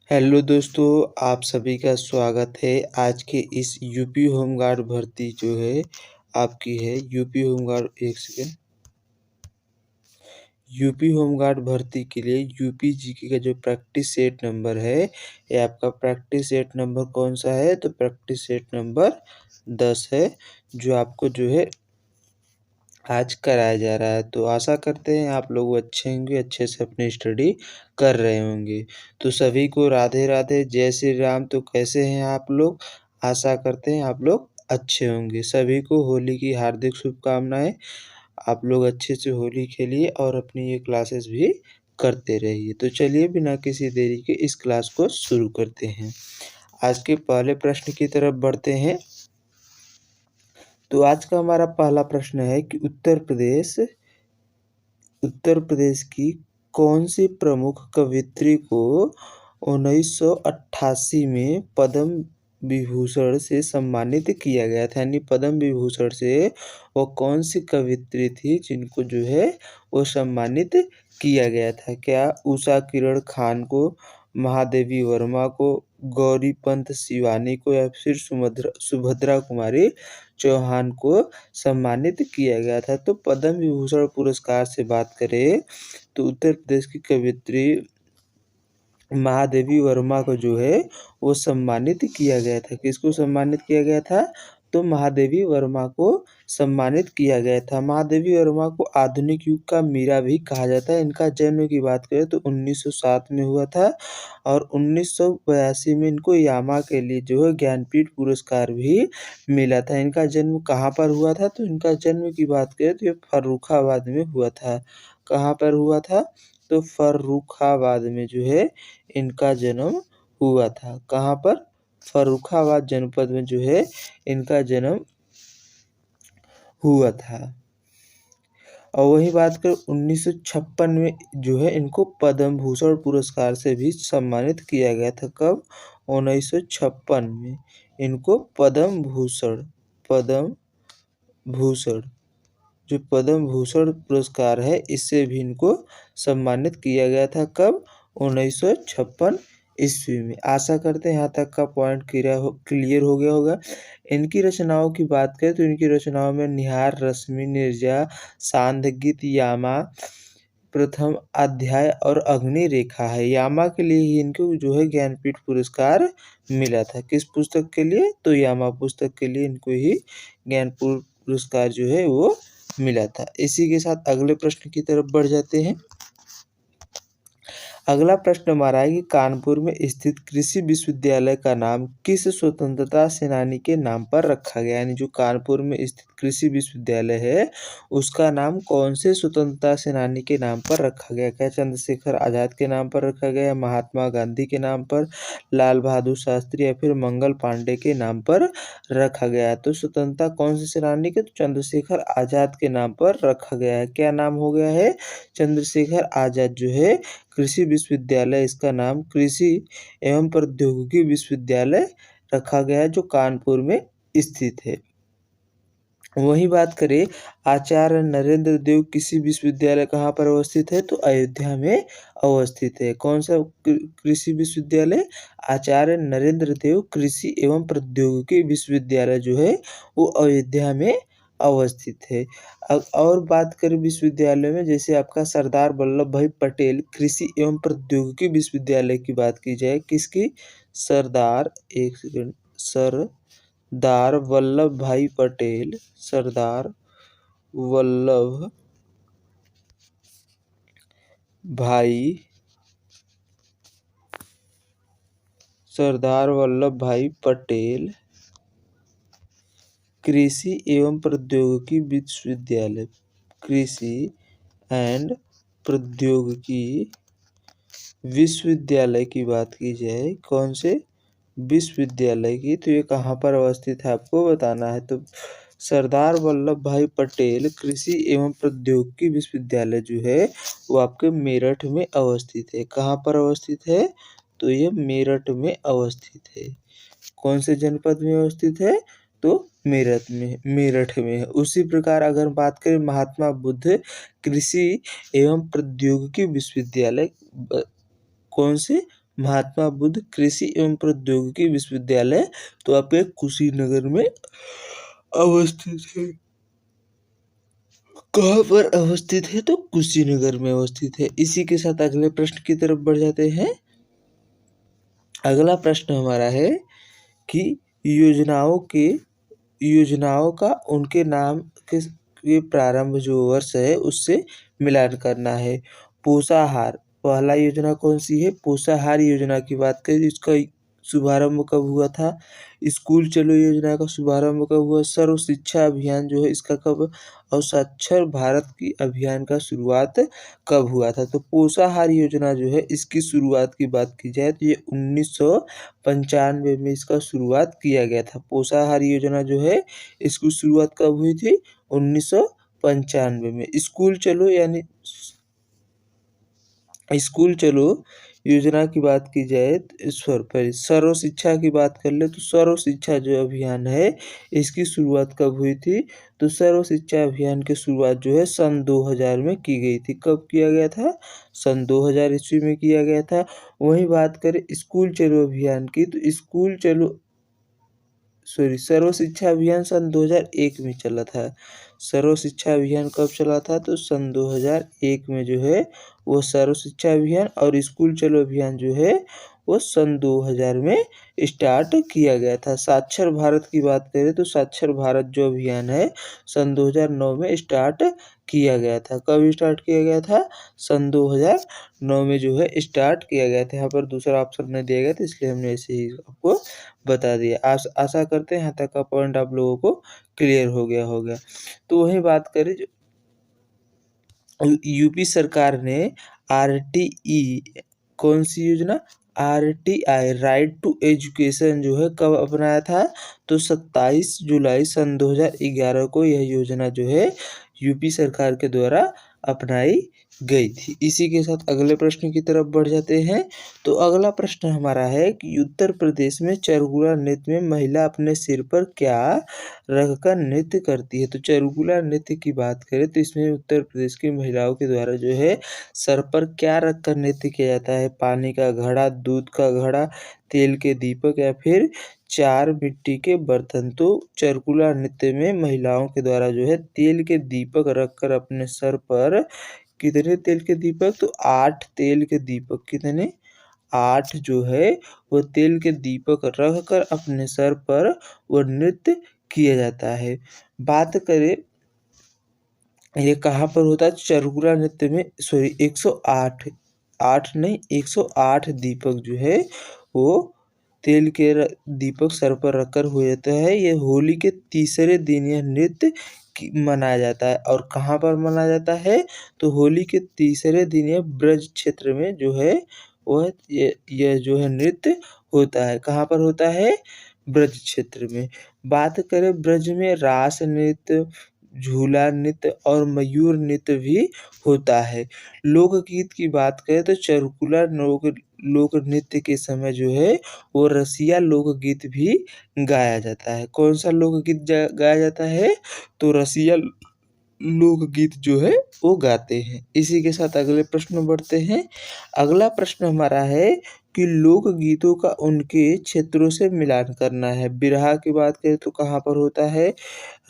Hello दोस्तों, आप सभी का स्वागत है। आज के इस यूपी होमगार्ड भर्ती जो है आपकी है यूपी होमगार्ड एक सेकेंड यूपी होमगार्ड भर्ती के लिए यूपी जीके का जो प्रैक्टिस सेट नंबर है, ये आपका प्रैक्टिस सेट नंबर कौन सा है? तो प्रैक्टिस सेट नंबर 10 है, जो आपको जो है आज कराया जा रहा है। तो आशा करते हैं आप लोग अच्छे होंगे, अच्छे से अपनी स्टडी कर रहे होंगे। तो सभी को राधे राधे, जय श्री राम। तो कैसे हैं आप लोग? आशा करते हैं आप लोग अच्छे होंगे। सभी को होली की हार्दिक शुभकामनाएं। आप लोग अच्छे से होली खेलिए और अपनी ये क्लासेस भी करते रहिए। तो चलिए बिना किसी देरी के इस क्लास को शुरू करते हैं। आज के पहले प्रश्न की तरफ बढ़ते हैं। तो आज का हमारा पहला प्रश्न है कि उत्तर प्रदेश की कौन सी प्रमुख कवयित्री को 1988 में पद्म विभूषण से सम्मानित किया गया था? यानी पद्म विभूषण से वो कौन सी कवयित्री थी जिनको जो है वो सम्मानित किया गया था? क्या उषा किरण खान को, महादेवी वर्मा को, गौरी पंत शिवानी को, या फिर सुभद्रा कुमारी चौहान को सम्मानित किया गया था? तो पद्म विभूषण पुरस्कार से बात करें तो उत्तर प्रदेश की कवयित्री महादेवी वर्मा को जो है वो सम्मानित किया गया था। किसको सम्मानित किया गया था? तो महादेवी वर्मा को सम्मानित किया गया था। महादेवी वर्मा को आधुनिक युग का मीरा भी कहा जाता है। इनका जन्म की बात करें तो 1907 में हुआ था और 1982 में इनको यामा के लिए जो है ज्ञानपीठ पुरस्कार भी मिला था। इनका जन्म कहाँ पर हुआ था? तो इनका जन्म की बात करें तो ये फर्रुखाबाद में हुआ था। कहाँ पर हुआ था? तो फर्रुखाबाद में जो है इनका जन्म हुआ था। कहाँ पर? फर्रुखाबाद जनपद में जो है इनका जन्म हुआ था। और वही बात कर 1956 में जो है इनको पद्म भूषण पुरस्कार से भी सम्मानित किया गया था। कब? 1956 में इनको पद्म भूषण जो पद्म भूषण पुरस्कार है इससे भी इनको सम्मानित किया गया था। कब? 1956 ईस्वी में। आशा करते हैं यहाँ तक का पॉइंट क्लियर हो गया होगा। इनकी रचनाओं की बात करें तो इनकी रचनाओं में निहार, रश्मि, निर्जा, सांध्य गीत, यामा, प्रथम अध्याय और अग्नि रेखा है। यामा के लिए ही इनको जो है ज्ञानपीठ पुरस्कार मिला था। किस पुस्तक के लिए? तो यामा पुस्तक के लिए इनको ही ज्ञानपीठ पुरस्कार जो है वो मिला था। इसी के साथ अगले प्रश्न की तरफ बढ़ जाते हैं। अगला प्रश्न हमारा है कि कानपुर में स्थित कृषि विश्वविद्यालय का नाम किस स्वतंत्रता सेनानी के नाम पर रखा गया? यानी जो कानपुर में स्थित कृषि विश्वविद्यालय है उसका नाम कौन से स्वतंत्रता सेनानी के नाम पर रखा गया? क्या चंद्रशेखर आजाद के नाम पर रखा गया, महात्मा गांधी के नाम पर, लाल बहादुर शास्त्री या फिर मंगल पांडे के नाम पर रखा गया है? तो स्वतंत्रता कौन से सेनानी के? तो चंद्रशेखर आजाद के नाम पर रखा गया है। क्या नाम हो गया है? चंद्रशेखर आजाद जो है कृषि विश्वविद्यालय, इसका नाम कृषि एवं प्रौद्योगिकी विश्वविद्यालय रखा गया है जो कानपुर में स्थित है। वही बात करें आचार्य नरेंद्र देव कृषि विश्वविद्यालय कहाँ पर अवस्थित है? तो अयोध्या में अवस्थित है। कौन सा कृषि विश्वविद्यालय? आचार्य नरेंद्र देव कृषि एवं प्रौद्योगिकी विश्वविद्यालय जो है वो अयोध्या में अवस्थित है। अब और बात करें विश्वविद्यालय में, जैसे आपका सरदार वल्लभ भाई पटेल कृषि एवं प्रौद्योगिकी विश्वविद्यालय की बात की जाए, किसकी? सरदार वल्लभ भाई पटेल, सरदार वल्लभ भाई पटेल कृषि एवं प्रौद्योगिकी विश्वविद्यालय, कृषि एंड प्रौद्योगिकी विश्वविद्यालय की बात की जाए, कौन से विश्वविद्यालय की, तो ये कहाँ पर अवस्थित है आपको बताना है। तो सरदार वल्लभ भाई पटेल कृषि एवं प्रौद्योगिकी विश्वविद्यालय जो है वो आपके मेरठ में अवस्थित है। कहाँ पर अवस्थित है? तो ये मेरठ में अवस्थित है। कौन से जनपद में अवस्थित है? तो मेरठ में है। उसी प्रकार अगर बात करें महात्मा बुद्ध कृषि एवं प्रौद्योगिकी विश्वविद्यालय, कौन से? महात्मा बुद्ध कृषि एवं प्रौद्योगिकी विश्वविद्यालय तो आपके कुशीनगर में अवस्थित है। कहाँ पर अवस्थित है? तो कुशीनगर में अवस्थित है। इसी के साथ अगले प्रश्न की तरफ बढ़ जाते हैं। अगला प्रश्न हमारा है कि योजनाओं का उनके नाम के प्रारंभ जो वर्ष है उससे मिलान करना है। पोषाहार पहला योजना कौन सी है? पोषाहार योजना की बात करें, इसका शुभारंभ कब हुआ था? स्कूल चलो योजना का शुभारंभ कब हुआ? सर्व शिक्षा अभियान जो है इसका कब? और साक्षर भारत की अभियान का शुरुआत कब हुआ था? तो पोषाहार योजना जो है इसकी शुरुआत की बात की जाए तो ये 1995 में इसका शुरुआत किया गया था। पोषाहार योजना जो है इसकी शुरुआत कब हुई थी? 1995 में। स्कूल चलो योजना की बात की जाए पर सर्व शिक्षा की बात कर ले तो सर्व शिक्षा जो अभियान है इसकी शुरुआत कब हुई थी? तो सर्व शिक्षा अभियान की शुरुआत जो है सन 2000 में की गई थी। कब किया गया था? सन 2000 ईस्वी में किया गया था। वहीं बात करें स्कूल चलो अभियान की तो सर्व शिक्षा अभियान सन 2001 में चला था। सर्व शिक्षा अभियान कब चला था? तो सन 2001 में जो है वो सर्व शिक्षा अभियान और स्कूल चलो अभियान जो है वो सन 2000 में स्टार्ट किया गया था। साक्षर भारत की बात करें तो साक्षर भारत जो अभियान है सन 2009 में स्टार्ट किया गया था। कब स्टार्ट किया गया था? सन 2009 में जो है स्टार्ट किया गया था। यहाँ पर दूसरा ऑप्शन नहीं दिया गया था इसलिए हमने ऐसे ही आपको बता दिया। आशा करते हैं यहाँ तक का पॉइंट आप लोगों को क्लियर हो गया होगा। तो वही बात करें जो यूपी सरकार ने आरटीई कौन सी योजना? आरटीआई राइट टू एजुकेशन जो है कब अपनाया था? तो 27 जुलाई सन 2011 को यह योजना जो है यूपी सरकार के द्वारा अपनाई गई थी। इसी के साथ अगले प्रश्न की तरफ बढ़ जाते हैं। तो अगला प्रश्न हमारा है कि उत्तर प्रदेश में चरगुला नृत्य में महिला अपने सिर पर क्या रखकर नृत्य करती है? तो चरगुला नृत्य की बात करें तो इसमें उत्तर प्रदेश की महिलाओं के द्वारा जो है सर पर क्या रखकर नृत्य किया जाता है? पानी का घड़ा, दूध का घड़ा, तेल के दीपक या फिर 4 मिट्टी के बर्तन। तो चरगुला नृत्य में महिलाओं के द्वारा जो है तेल के दीपक रखकर अपने सर पर कितने तेल के दीपक? तो 8 तेल के दीपक। कितने? 8 जो है वो तेल के दीपक रखकर अपने सर पर वो नृत्य किया जाता है। बात करें ये कहाँ पर होता है? चरगुला नृत्य में 108 दीपक जो है वो तेल के दीपक सर पर रखकर हो जाता है। ये होली के तीसरे दिन यह नृत्य मनाया जाता है। और कहाँ पर मनाया जाता है? तो होली के तीसरे दिन यह ब्रज क्षेत्र में जो है वह यह जो है नृत्य होता है। कहाँ पर होता है? ब्रज क्षेत्र में। बात करें ब्रज में रास नृत्य, झूला नृत्य और मयूर नृत्य भी होता है। लोकगीत की बात करें तो चरकुला लोक नृत्य के समय जो है वो रसिया लोकगीत भी गाया जाता है। कौन सा लोकगीत गाया जाता है? तो रसिया लोकगीत जो है वो गाते हैं। इसी के साथ अगले प्रश्न में बढ़ते हैं। अगला प्रश्न हमारा है कि लोकगीतों का उनके क्षेत्रों से मिलान करना है। बिरहा की बात करें तो कहाँ पर होता है?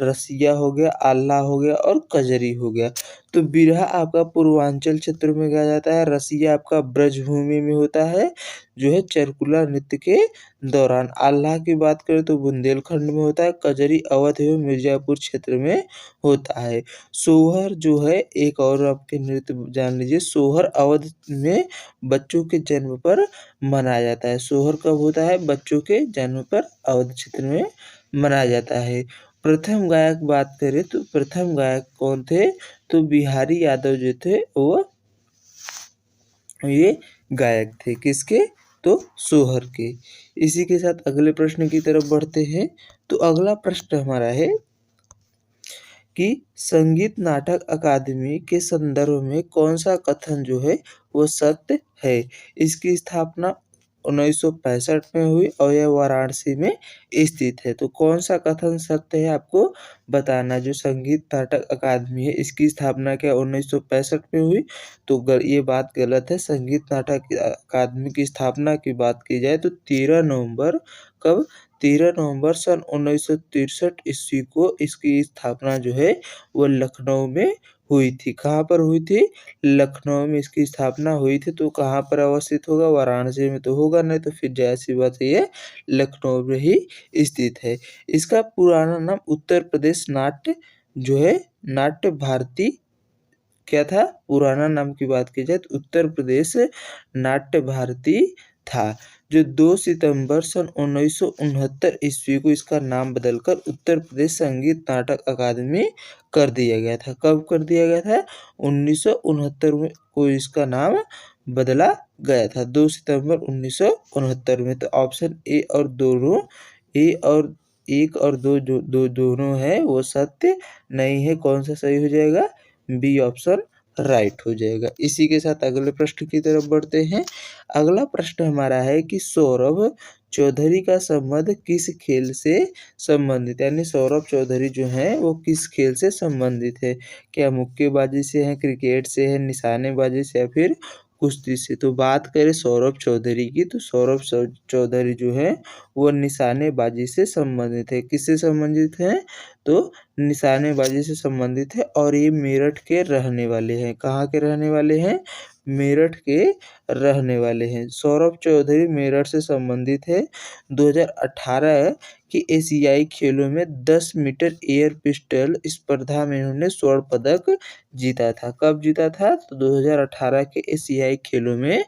रसिया हो गया, आल्हा हो गया और कजरी हो गया। तो बिरहा आपका पूर्वांचल क्षेत्र में गाया जाता है, रसिया आपका ब्रजभूमि में होता है जो है चरकुला नृत्य के दौरान। आल्हा की बात करें तो बुंदेलखंड में होता है, कजरी अवध एवं मिर्जापुर क्षेत्र में होता है। सोहर जो है एक और आपके नृत्य जान लीजिए, सोहर अवध में बच्चों के जन्म पर मनाया जाता है। सोहर कब होता है? बच्चों के जन्म पर अवध क्षेत्र में मनाया जाता है। प्रथम गायक बात करें तो प्रथम गायक कौन थे? तो बिहारी यादव जो थे वो ये गायक थे। किसके? तो सोहर के। इसी के साथ अगले प्रश्न की तरफ बढ़ते हैं। तो अगला प्रश्न हमारा है कि संगीत नाटक अकादमी के संदर्भ में कौन सा कथन जो है वो सत्य है? इसकी स्थापना 1965 में हुई और यह वाराणसी में स्थित है। तो कौन सा कथन सत्य है आपको बताना। जो संगीत नाटक अकादमी है इसकी स्थापना क्या 1965 में हुई, तो ये बात गलत है। संगीत नाटक अकादमी की स्थापना की बात की जाए तो 13 नवंबर कब 13 नवंबर सन 1963 ईस्वी को इसकी स्थापना जो है वो लखनऊ में हुई थी। कहाँ पर हुई थी? लखनऊ में इसकी स्थापना हुई थी। तो कहाँ पर अवस्थित होगा? वाराणसी में तो होगा नहीं, तो फिर जाहिर सी बात है ये लखनऊ में ही स्थित है। इसका पुराना नाम उत्तर प्रदेश नाट्य जो है नाट्य भारती क्या था? पुराना नाम की बात की जाए तो उत्तर प्रदेश नाट्य भारती था। जो 2 सितंबर सन 1969 ईस्वी को इसका नाम बदलकर उत्तर प्रदेश संगीत नाटक अकादमी कर दिया गया था। कब कर दिया गया था? 1969 में को इसका नाम बदला गया था, 2 सितंबर 1969 में। तो ऑप्शन ए और दोनों ए और 1 और 2 जो दोनों है वो सत्य नहीं है। कौन सा सही हो जाएगा? बी ऑप्शन राइट हो जाएगा। इसी के साथ अगले प्रश्न की तरफ बढ़ते हैं। अगला प्रश्न हमारा है कि सौरभ चौधरी का संबंध किस खेल से संबंधित, यानी सौरभ चौधरी जो है वो किस खेल से संबंधित है? क्या मुक्केबाजी से है, क्रिकेट से है, निशानेबाजी से या फिर कुश्ती से? तो बात करें सौरभ चौधरी की तो सौरभ चौधरी जो है वो निशानेबाजी से संबंधित है। किससे संबंधित है? तो निशानेबाजी से संबंधित है और ये मेरठ के रहने वाले हैं। कहाँ के रहने वाले हैं? मेरठ के रहने वाले हैं। सौरभ चौधरी मेरठ से संबंधित है। 2018 की एशियाई खेलों में 10 मीटर एयर पिस्टल स्पर्धा में इन्होंने स्वर्ण पदक जीता था। कब जीता था? तो 2018 के एशियाई खेलों में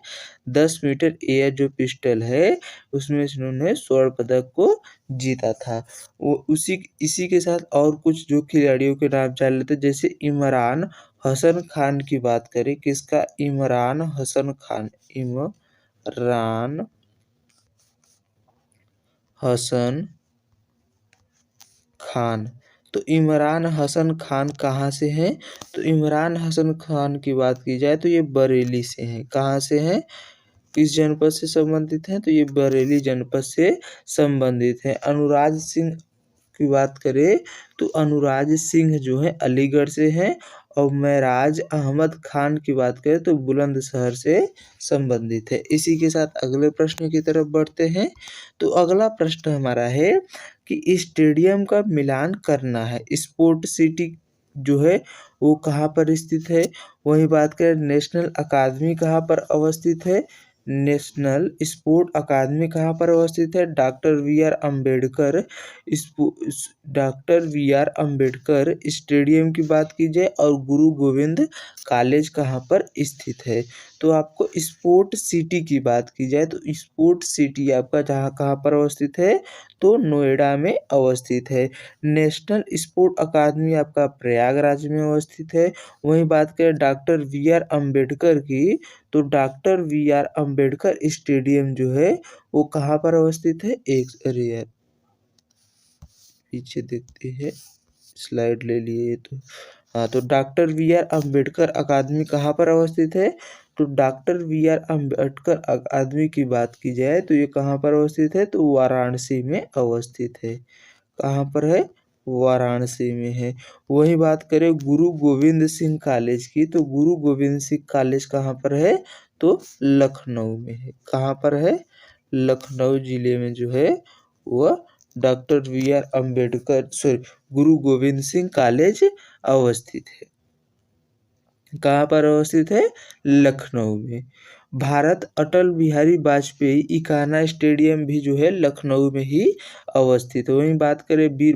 10 मीटर एयर जो पिस्टल है उसमें इन्होंने स्वर्ण पदक को जीता था। वो इसी के साथ और कुछ जो खिलाड़ियों के नाम जान लेते हैं, जैसे इमरान हसन खान की बात करें। किसका? इमरान हसन खान। इमरान हसन खान। तो इमरान हसन खान कहाँ से हैं? तो इमरान हसन खान की बात की जाए तो ये बरेली से हैं। कहाँ से हैं? किस जनपद से संबंधित हैं? तो ये बरेली जनपद से संबंधित है। अनुराज सिंह की बात करें तो अनुराज सिंह जो है अलीगढ़ से हैं और महराज अहमद खान की बात करें तो बुलंदशहर से संबंधित है। इसी के साथ अगले प्रश्न की तरफ बढ़ते हैं। तो अगला प्रश्न हमारा है कि स्टेडियम का मिलान करना है। स्पोर्ट सिटी जो है वो कहाँ पर स्थित है? वही बात करें नेशनल अकादमी कहाँ पर अवस्थित है? नेशनल स्पोर्ट अकादमी कहाँ पर अवस्थित है? Doctor V R Ambedkar stadium की बात की जाए और गुरु गोविंद कॉलेज कहाँ पर स्थित है? तो आपको स्पोर्ट सिटी की बात की जाए तो स्पोर्ट सिटी आपका जहाँ कहाँ पर अवस्थित है? तो नोएडा में अवस्थित है। नेशनल स्पोर्ट अकादमी आपका प्रयागराज में अवस्थित है। वहीं बात करें डॉक्टर वी आर अम्बेडकर की तो doctor V R Ambedkar stadium जो है वो कहाँ पर अवस्थित है? एक अरे यार पीछे देखते हैं, स्लाइड ले लिए तो हाँ, तो डॉक्टर वी आर अम्बेडकर अकादमी कहाँ पर अवस्थित है? तो डॉक्टर वी आर अम्बेडकर अकादमी की बात की जाए तो ये कहाँ पर अवस्थित है? तो वाराणसी में अवस्थित है। कहाँ पर है? वाराणसी में है। वही बात करें गुरु गोविंद सिंह कॉलेज की तो गुरु गोविंद सिंह कॉलेज कहाँ पर है? तो लखनऊ में है। कहाँ पर है? लखनऊ जिले में जो है वह डॉक्टर वी आर अम्बेडकर गुरु गोविंद सिंह कॉलेज अवस्थित है। कहाँ पर अवस्थित है? लखनऊ में। भारत अटल बिहारी वाजपेयी इकाना स्टेडियम भी जो है लखनऊ में ही अवस्थित है। वहीं बात करें वीर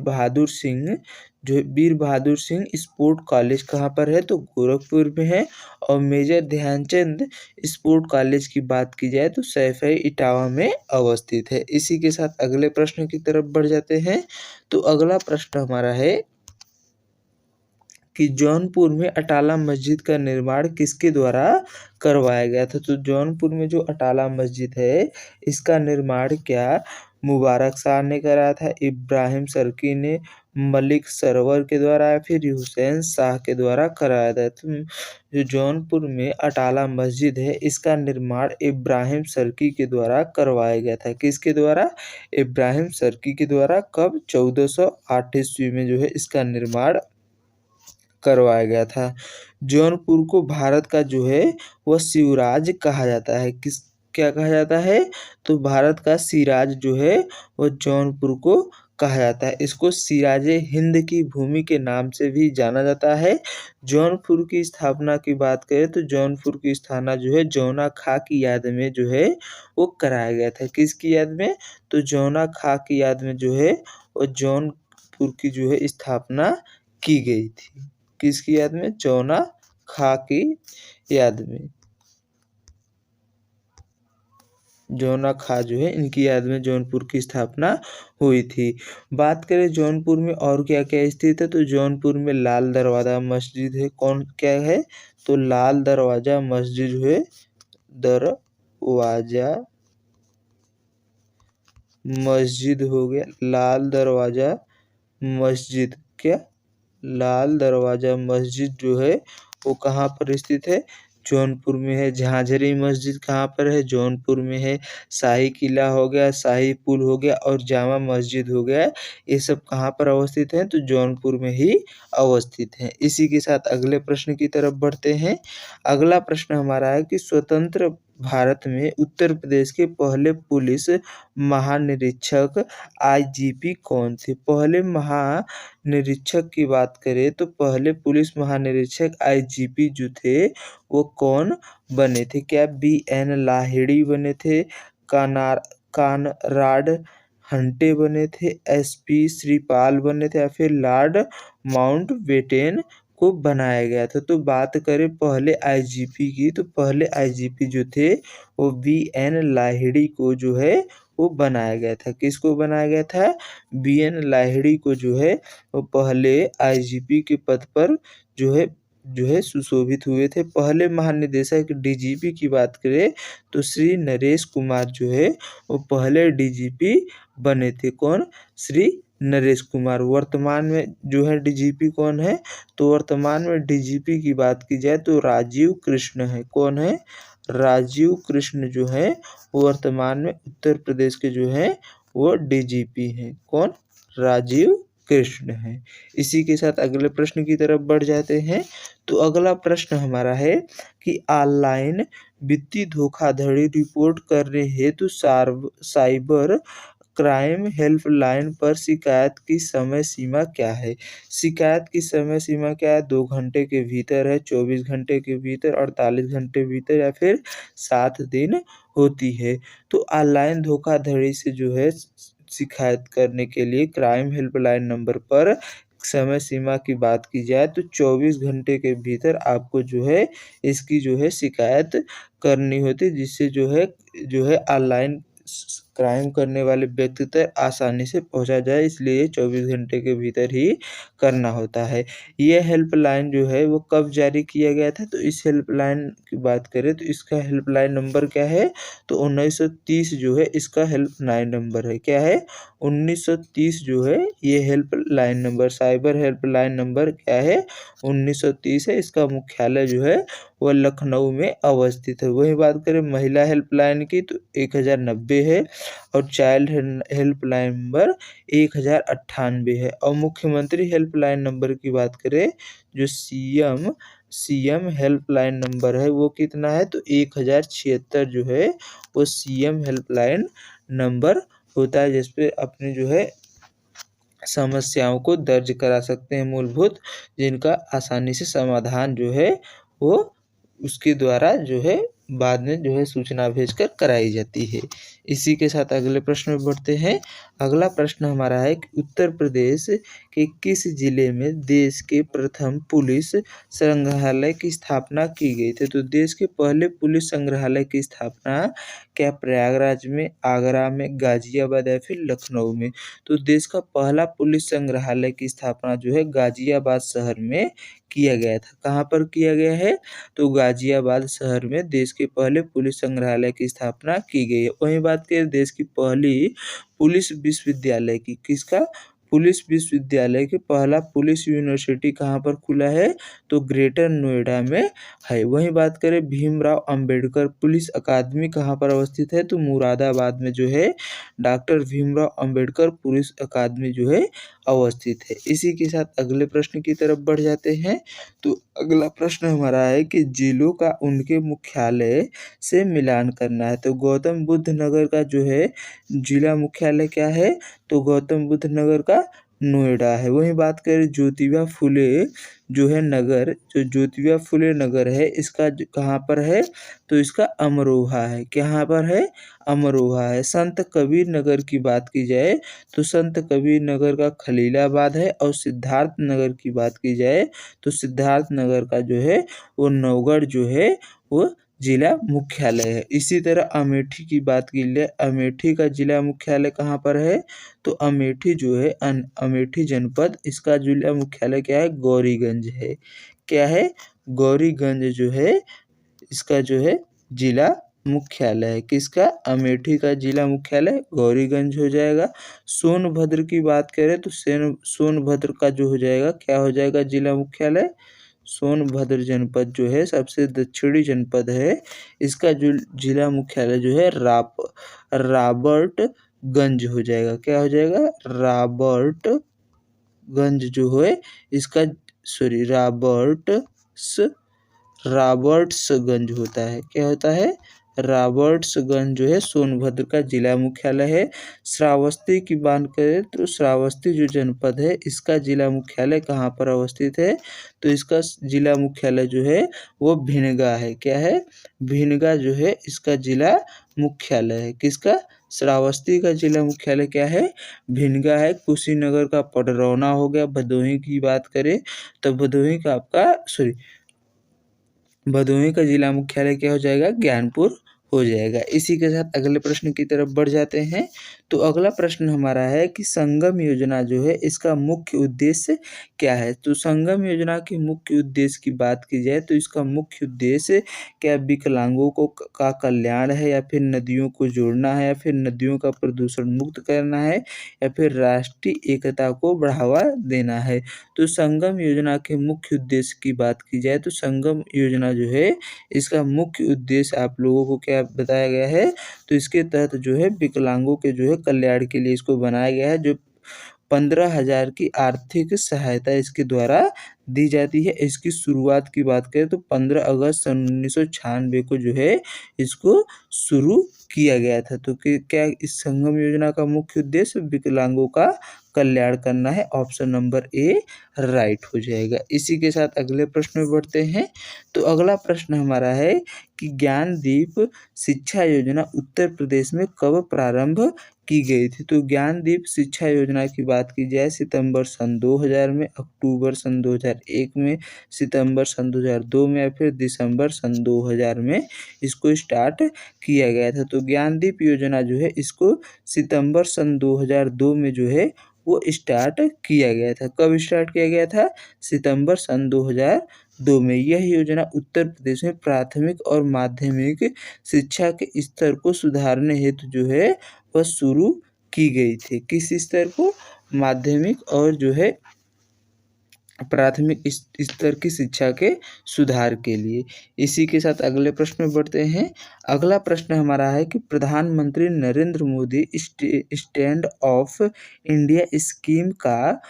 बहादुर सिंह स्पोर्ट कॉलेज कहाँ पर है? तो गोरखपुर में है। और मेजर ध्यानचंद स्पोर्ट कॉलेज की बात की जाए तो सैफई इटावा में अवस्थित है। इसी के साथ अगले प्रश्न की तरफ बढ़ जाते हैं। तो अगला प्रश्न हमारा है कि जौनपुर में अटाला मस्जिद का निर्माण किसके द्वारा करवाया गया था। तो जौनपुर में जो अटाला मस्जिद है इसका निर्माण क्या मुबारक शाह ने कराया था, इब्राहिम सर्की ने, मलिक सरवर के द्वारा या फिर हुसैन शाह के द्वारा कराया था। तो जो जौनपुर में अटाला मस्जिद है इसका निर्माण इब्राहिम सर्की के द्वारा करवाया गया था। किसके द्वारा? इब्राहिम सर्की के द्वारा। कब? 1408 ईस्वी में जो है इसका निर्माण करवाया गया था। जौनपुर को भारत का जो है वह शिवराज कहा जाता है। क्या कहा जाता है? तो भारत का सिराज जो है वह जौनपुर को कहा जाता है। इसको सिराजे हिंद की भूमि के नाम से भी जाना जाता है। जौनपुर की स्थापना की बात करें तो जौनपुर की स्थापना जो है जौना खां की याद में जो है वो कराया गया था। किसकी याद में? तो जौना खां की याद में जो है वो जौनपुर की जो है स्थापना की गई थी। किसकी याद में? जौना खां की याद में। जौना खां जो है इनकी याद में जौनपुर की स्थापना हुई थी। बात करें जौनपुर में और क्या क्या स्थित है तो जौनपुर में लाल दरवाजा मस्जिद है। कौन क्या है? तो लाल दरवाजा मस्जिद है। दरवाजा मस्जिद हो गया। लाल दरवाजा मस्जिद क्या? लाल दरवाजा मस्जिद जो है वो कहाँ पर स्थित है? जौनपुर में है। झांझरी मस्जिद कहाँ पर है? जौनपुर में है। शाही किला हो गया, शाही पुल हो गया और जामा मस्जिद हो गया, ये सब कहाँ पर अवस्थित हैं? तो जौनपुर में ही अवस्थित हैं। इसी के साथ अगले प्रश्न की तरफ बढ़ते हैं। अगला प्रश्न हमारा है कि स्वतंत्र भारत में उत्तर प्रदेश के पहले पुलिस महानिरीक्षक आईजीपी कौन थे? पहले महानिरीक्षक की बात करें तो पहले पुलिस महानिरीक्षक आईजीपी जो थे वो कौन बने थे? क्या BN लाहिड़ी बने थे, कानराड हंटे बने थे, SP श्रीपाल बने थे या फिर लॉर्ड माउंटबेटन को बनाया गया था? तो बात करें पहले आईजीपी की तो पहले आईजीपी जो थे वो BN लाहिड़ी को जो है वो बनाया गया था। किसको बनाया गया था? BN लाहिड़ी को जो है वो पहले आईजीपी के पद पर जो है सुशोभित हुए थे। पहले महानिदेशक DGP की बात करें तो श्री नरेश कुमार जो है वो पहले DGP बने थे। कौन? श्री नरेश कुमार। वर्तमान में जो है DGP कौन है? तो वर्तमान में DGP की बात की जाए तो राजीव कृष्ण है। कौन है? राजीव कृष्ण जो है वर्तमान में उत्तर प्रदेश के जो है वो DGP हैं। कौन? राजीव कृष्ण है। इसी के साथ अगले प्रश्न की तरफ बढ़ जाते हैं। तो अगला प्रश्न हमारा है कि ऑनलाइन वित्तीय धोखाधड़ी रिपोर्ट करने हेतु साइबर क्राइम हेल्पलाइन पर शिकायत की समय सीमा क्या है? शिकायत की समय सीमा क्या है? 2 घंटे के भीतर है, 24 घंटे के भीतर, 48 घंटे के भीतर या फिर 7 दिन होती है। तो ऑनलाइन धोखाधड़ी से जो है शिकायत करने के लिए क्राइम हेल्पलाइन नंबर पर समय सीमा की बात की जाए तो 24 घंटे के भीतर आपको जो है इसकी जो है शिकायत करनी होती है, जिससे जो है ऑनलाइन क्राइम करने वाले व्यक्ति तक आसानी से पहुंचा जाए, इसलिए 24 घंटे के भीतर ही करना होता है। यह हेल्पलाइन जो है वो कब जारी किया गया था? तो इस हेल्पलाइन की बात करें तो इसका हेल्पलाइन नंबर क्या है? तो 1930 जो है इसका हेल्पलाइन नंबर है। क्या है? 1930 जो है ये helpline number, cyber helpline number क्या है? 1930 है। इसका मुख्यालय जो है वह लखनऊ में अवस्थित है। वही बात करें महिला हेल्पलाइन की तो 1090 है और चाइल्ड हेल्पलाइन नंबर 1098 है। और मुख्यमंत्री हेल्पलाइन नंबर की बात करें जो सीएम हेल्पलाइन नंबर है वो कितना है? तो 1076 जो है वो सीएम हेल्पलाइन नंबर होता है, जिसपे अपने जो है समस्याओं को दर्ज करा सकते हैं मूलभूत, जिनका आसानी से समाधान जो है वो उसके द्वारा जो है बाद में जो है सूचना भेजकर कराई जाती है। इसी के साथ अगले प्रश्न में बढ़ते हैं। अगला प्रश्न हमारा है कि उत्तर प्रदेश कि किस जिले में देश के प्रथम पुलिस संग्रहालय की स्थापना की गई थी। तो देश के पहले पुलिस संग्रहालय की स्थापना क्या प्रयागराज में, आगरा में, गाजियाबाद या फिर लखनऊ में। तो देश का पहला पुलिस संग्रहालय की स्थापना जो है गाजियाबाद शहर में किया गया था। कहाँ पर किया गया है? तो गाजियाबाद शहर में देश के पहले पुलिस संग्रहालय की स्थापना की गई है। वहीं बात करें देश की पहली पुलिस विश्वविद्यालय की, किसका? पुलिस विश्वविद्यालय के पहला पुलिस यूनिवर्सिटी कहाँ पर खुला है? तो ग्रेटर नोएडा में है। वहीं बात करें भीमराव अंबेडकर पुलिस अकादमी कहाँ पर अवस्थित है? तो मुरादाबाद में जो है डॉक्टर भीमराव अंबेडकर पुलिस अकादमी जो है अवस्थित है। इसी के साथ अगले प्रश्न की तरफ बढ़ जाते हैं। तो अगला प्रश्न हमारा है कि जिलों का उनके मुख्यालय से मिलान करना है। तो गौतम बुद्ध नगर का जो है जिला मुख्यालय क्या है? तो गौतम बुद्ध नगर का नोएडा है। वहीं बात करें ज्योतिबा फुले जो है नगर, जो ज्योतिबा फुले नगर है इसका कहाँ पर है? तो इसका अमरोहा है। कहाँ पर है? अमरोहा है। संत कबीर नगर की बात की जाए तो संत कबीर नगर का खलीलाबाद है, और सिद्धार्थ नगर की बात की जाए तो सिद्धार्थ नगर का जो है वो नवगढ़ जो है वो जिला मुख्यालय है। इसी तरह अमेठी की बात की जाए, अमेठी का जिला मुख्यालय कहाँ पर है? तो अमेठी जो है अमेठी जनपद, इसका जिला मुख्यालय क्या है? गौरीगंज है। क्या है? गौरीगंज जो है इसका जो है जिला मुख्यालय है। किसका? अमेठी का जिला मुख्यालय गौरीगंज हो जाएगा। सोनभद्र की बात करें तो सोनभद्र का जो हो जाएगा क्या हो जाएगा जिला मुख्यालय? सोनभद्र जनपद जो है सबसे दक्षिणी जनपद है, इसका जो जिला मुख्यालय जो है रॉबर्टगंज हो जाएगा। क्या हो जाएगा? रॉबर्टगंज जो है इसका रॉबर्ट्सगंज होता है। क्या होता है? रॉबर्ट्सगंज जो है सोनभद्र का जिला मुख्यालय है। श्रावस्ती की बात करें तो श्रावस्ती जो जनपद है इसका जिला मुख्यालय कहाँ पर अवस्थित है? तो इसका जिला मुख्यालय जो है वो भिनगा है। क्या है? भिनगा जो है इसका जिला मुख्यालय है। किसका? श्रावस्ती का जिला मुख्यालय क्या है? भिनगा है। कुशीनगर का पडरौना हो गया। भदोही की बात करें तो भदोही का जिला मुख्यालय क्या हो जाएगा? ज्ञानपुर हो जाएगा। इसी के साथ अगले प्रश्न की तरफ बढ़ जाते हैं। तो अगला प्रश्न हमारा है कि संगम योजना जो है इसका मुख्य उद्देश्य क्या है? तो संगम योजना के मुख्य उद्देश्य की बात की जाए तो इसका मुख्य उद्देश्य क्या विकलांगों का कल्याण है, या फिर नदियों को जोड़ना है, या फिर नदियों का प्रदूषण मुक्त करना है, या फिर राष्ट्रीय एकता को बढ़ावा देना है। तो संगम योजना के मुख्य उद्देश्य की बात की जाए तो संगम योजना जो है इसका मुख्य उद्देश्य आप लोगों को क्या बताया गया है? तो इसके तहत जो है विकलांगों के जो है कल्याण के लिए इसको बनाया गया है, जो 15,000 की आर्थिक सहायता इसके द्वारा दी जाती है। इसकी शुरुआत की बात करें तो 15 अगस्त सन 1996 को जो है इसको शुरू किया गया था। तो क्या इस संगम योजना का मुख्य उद्देश्य विकलांगों का कल्याण करना है? ऑप्शन नंबर ए राइट हो जाएगा। इसी के साथ अगले प्रश्न में बढ़ते हैं। तो अगला प्रश्न हमारा है कि ज्ञानदीप शिक्षा योजना उत्तर प्रदेश में कब प्रारंभ की गई थी? तो ज्ञानदीप शिक्षा योजना की बात की जाए सितंबर सन 2000 में, अक्टूबर सन 2001 में, सितंबर सन 2002 में, या फिर दिसंबर सन 2000 में इसको स्टार्ट किया गया था। तो ज्ञानदीप योजना जो है इसको सितंबर सन 2002 में जो है वो स्टार्ट किया गया था। कब स्टार्ट किया गया था? सितंबर सन 2002 में। यह योजना उत्तर प्रदेश में प्राथमिक और माध्यमिक शिक्षा के स्तर को सुधारने हेतु जो है वह शुरू की गई थी। किस स्तर को? माध्यमिक और जो है प्राथमिक स्तर की शिक्षा के सुधार के लिए। इसी के साथ अगले प्रश्न में बढ़ते हैं। अगला प्रश्न हमारा है कि प्रधानमंत्री Narendra Modi stand of India scheme का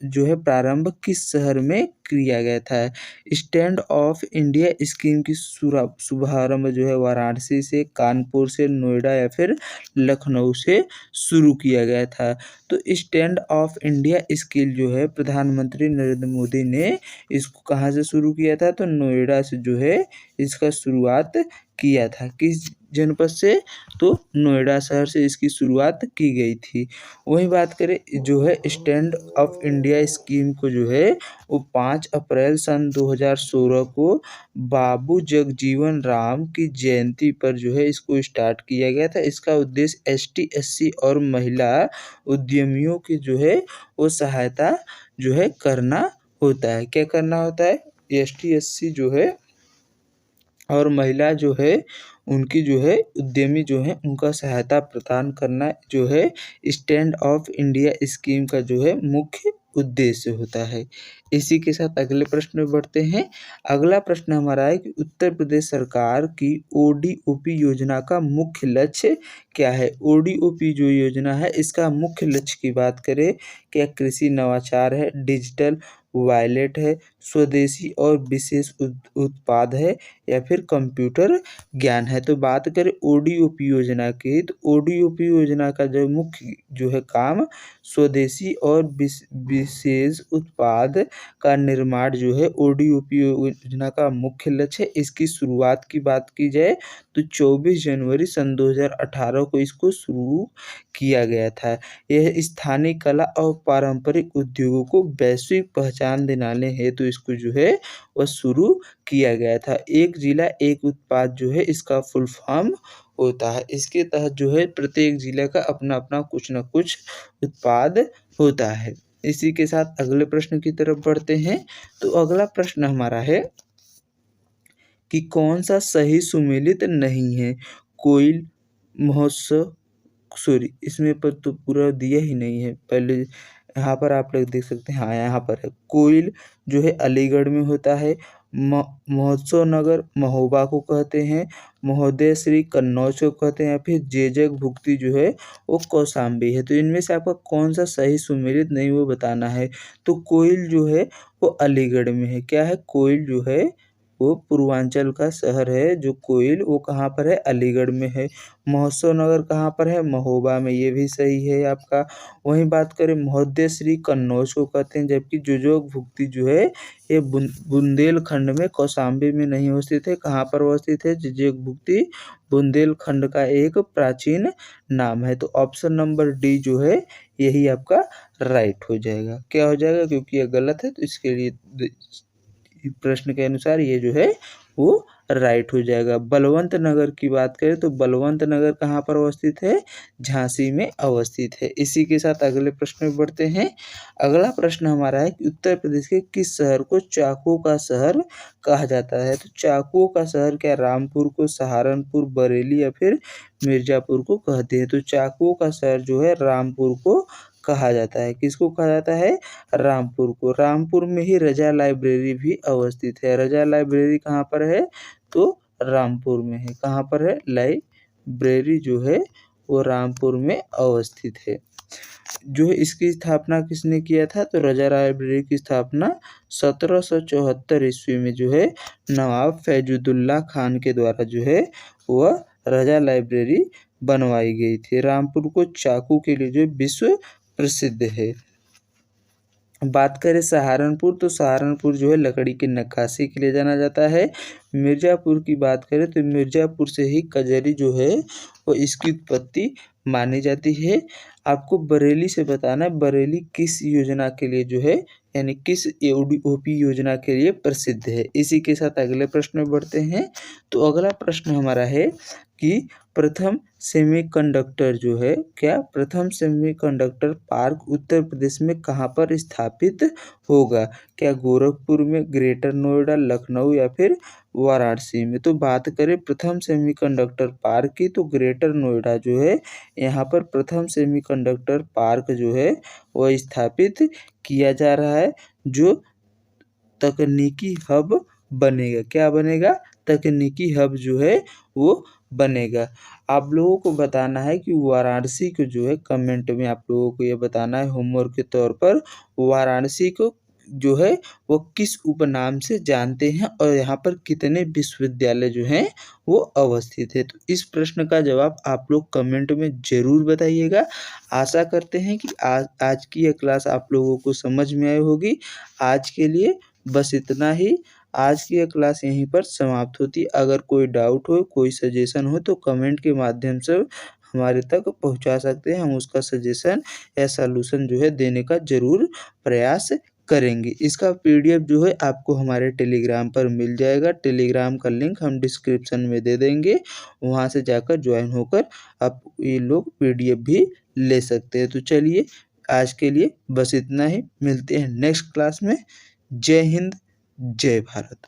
जो है प्रारंभ किस शहर में किया गया था। स्टैंड ऑफ इंडिया स्कीम की शुभारंभ जो है वाराणसी से, कानपुर से, नोएडा या फिर लखनऊ से शुरू किया गया था। तो स्टैंड ऑफ इंडिया स्कीम जो है प्रधानमंत्री नरेंद्र मोदी ने इसको कहाँ से शुरू किया था, तो नोएडा से जो है इसका शुरुआत किया था। किस जनपद से, तो नोएडा शहर से इसकी शुरुआत की गई थी। वहीं बात करें जो है स्टैंड ऑफ इंडिया स्कीम को जो है वो 5 अप्रैल सन 2016 को बाबू जगजीवन राम की जयंती पर जो है इसको स्टार्ट किया गया था। इसका उद्देश्य एसटी, एससी और महिला उद्यमियों की जो है वो सहायता जो है करना होता है। क्या करना होता है, एसटी, एससी जो है और महिला जो है उनकी जो है उद्यमी जो है उनका सहायता प्रदान करना जो है स्टैंड ऑफ इंडिया स्कीम का जो है मुख्य उद्देश्य होता है। इसी के साथ अगले प्रश्न में बढ़ते हैं। अगला प्रश्न हमारा है कि उत्तर प्रदेश सरकार की ओडीओपी योजना का मुख्य लक्ष्य क्या है। ओडीओपी जो योजना है इसका मुख्य लक्ष्य की बात करें, क्या कृषि नवाचार है, डिजिटल वॉलेट है, स्वदेशी और विशेष उत्पाद है या फिर कंप्यूटर ज्ञान है। तो बात करें ओडीओपी योजना की, तो ओडीओपी योजना का जो मुख्य जो है काम स्वदेशी और विशेष उत्पाद का निर्माण जो है ओडीओपी योजना का मुख्य लक्ष्य है। इसकी शुरुआत की बात की जाए तो 24 जनवरी सन 2018 को इसको शुरू किया गया था। यह स्थानीय कला और पारंपरिक उद्योगों को वैश्विक पहचान दिलाने हेतु इसको जो है वह शुरू किया गया था। एक जिला एक उत्पाद जो है इसका फुल फॉर्म होता है। इसके तहत जो है प्रत्येक जिले का अपना अपना कुछ न कुछ उत्पाद होता है। इसी के साथ अगले प्रश्न की तरफ बढ़ते हैं। तो अगला प्रश्न हमारा है कि कौन सा सही सुमेलित नहीं है। कोयल महोत्सव, सॉरी इसमें पर तो पूरा दिया ही नहीं है, पहले यहाँ पर आप लोग देख सकते हैं। हाँ, यहाँ पर है। कोयल जो है अलीगढ़ में होता है। महोत्सव नगर महोबा को कहते हैं। महोदय श्री कन्नौज को कहते हैं, या फिर जेजक भुक्ति जो है वो कौशाम्बी है। तो इनमें से आपका कौन सा सही सुमेलित नहीं वो बताना है। तो कोयल जो है वो अलीगढ़ में है। क्या है, कोयल जो है वो पूर्वांचल का शहर है। जो कोयल वो कहाँ पर है, अलीगढ़ में है। महोत्सव नगर कहाँ पर है, महोबा में, ये भी सही है आपका। वहीं बात करें महोदय श्री कन्नौज को कहते हैं, जबकि जोजोग भुक्ति जो है ये बुंदेलखंड में कौशाम्बी में नहीं स्थित है। कहाँ पर वो स्थित है, जोजोग भुक्ति बुंदेलखंड का एक प्राचीन नाम है। तो ऑप्शन नंबर डी जो है यही आपका राइट हो जाएगा। क्या हो जाएगा, क्योंकि यह गलत है तो इसके लिए प्रश्न के अनुसार ये जो है वो राइट हो जाएगा। बलवंत नगर की बात करें तो बलवंत नगर कहाँ पर अवस्थित है, झांसी में अवस्थित है। इसी के साथ अगले प्रश्न में बढ़ते हैं। अगला प्रश्न हमारा है कि उत्तर प्रदेश के किस शहर को चाकुओं का शहर कहा जाता है। तो चाकुओं का शहर क्या रामपुर को, सहारनपुर, बरेली या फिर मिर्जापुर को कहते हैं। तो चाकुओं का शहर जो है रामपुर को कहा जाता है। किसको कहा जाता है, रामपुर को। रामपुर में ही रजा लाइब्रेरी भी अवस्थित है। रजा लाइब्रेरी कहाँ पर है, तो रामपुर में है। कहाँ पर है, लाइब्रेरी जो है वो रामपुर में अवस्थित है। जो है इसकी स्थापना किसने किया था, तो रजा लाइब्रेरी की स्थापना 1774 ईस्वी में जो है नवाब फैजुद्दौला खान के द्वारा जो है वह रजा लाइब्रेरी बनवाई गई थी। रामपुर को चाकू के लिए जो विश्व प्रसिद्ध है। बात करें सहारनपुर, तो सहारनपुर जो है लकड़ी की नक्काशी के लिए जाना जाता है। मिर्ज़ापुर की बात करें तो मिर्ज़ापुर से ही कजरी जो है वो इसकी उत्पत्ति मानी जाती है। आपको बरेली से बताना है, बरेली किस योजना के लिए जो है, यानी किस ओडीओपी योजना के लिए प्रसिद्ध है। इसी के साथ अगले प्रश्न में बढ़ते हैं। तो अगला प्रश्न हमारा है कि प्रथम सेमीकंडक्टर जो है, क्या प्रथम सेमीकंडक्टर पार्क उत्तर प्रदेश में कहाँ पर स्थापित होगा। क्या गोरखपुर में, ग्रेटर नोएडा, लखनऊ या फिर वाराणसी में। तो बात करें प्रथम सेमीकंडक्टर पार्क की, तो ग्रेटर नोएडा जो है यहाँ पर प्रथम सेमीकंडक्टर पार्क जो है वह स्थापित किया जा रहा है, जो तकनीकी हब बनेगा। क्या बनेगा, तकनीकी हब जो है वो बनेगा। आप लोगों को बताना है कि वाराणसी को जो है कमेंट में आप लोगों को ये बताना है होमवर्क के तौर पर, वाराणसी को जो है वो किस उपनाम से जानते हैं और यहाँ पर कितने विश्वविद्यालय जो हैं वो अवस्थित है। तो इस प्रश्न का जवाब आप लोग कमेंट में ज़रूर बताइएगा। आशा करते हैं कि आज आज की यह क्लास आप लोगों को समझ में आई होगी। आज के लिए बस इतना ही। आज की यह क्लास यहीं पर समाप्त होती है। अगर कोई डाउट हो, कोई सजेशन हो तो कमेंट के माध्यम से हमारे तक पहुँचा सकते हैं। हम उसका सजेशन या सॉल्यूशन जो है देने का ज़रूर प्रयास करेंगे। इसका पीडीएफ जो है आपको हमारे टेलीग्राम पर मिल जाएगा। टेलीग्राम का लिंक हम डिस्क्रिप्शन में दे देंगे। वहाँ से जाकर ज्वाइन होकर आप ये लोग पीडीएफ भी ले सकते हैं। तो चलिए आज के लिए बस इतना ही। मिलते हैं नेक्स्ट क्लास में। जय हिंद, जय भारत।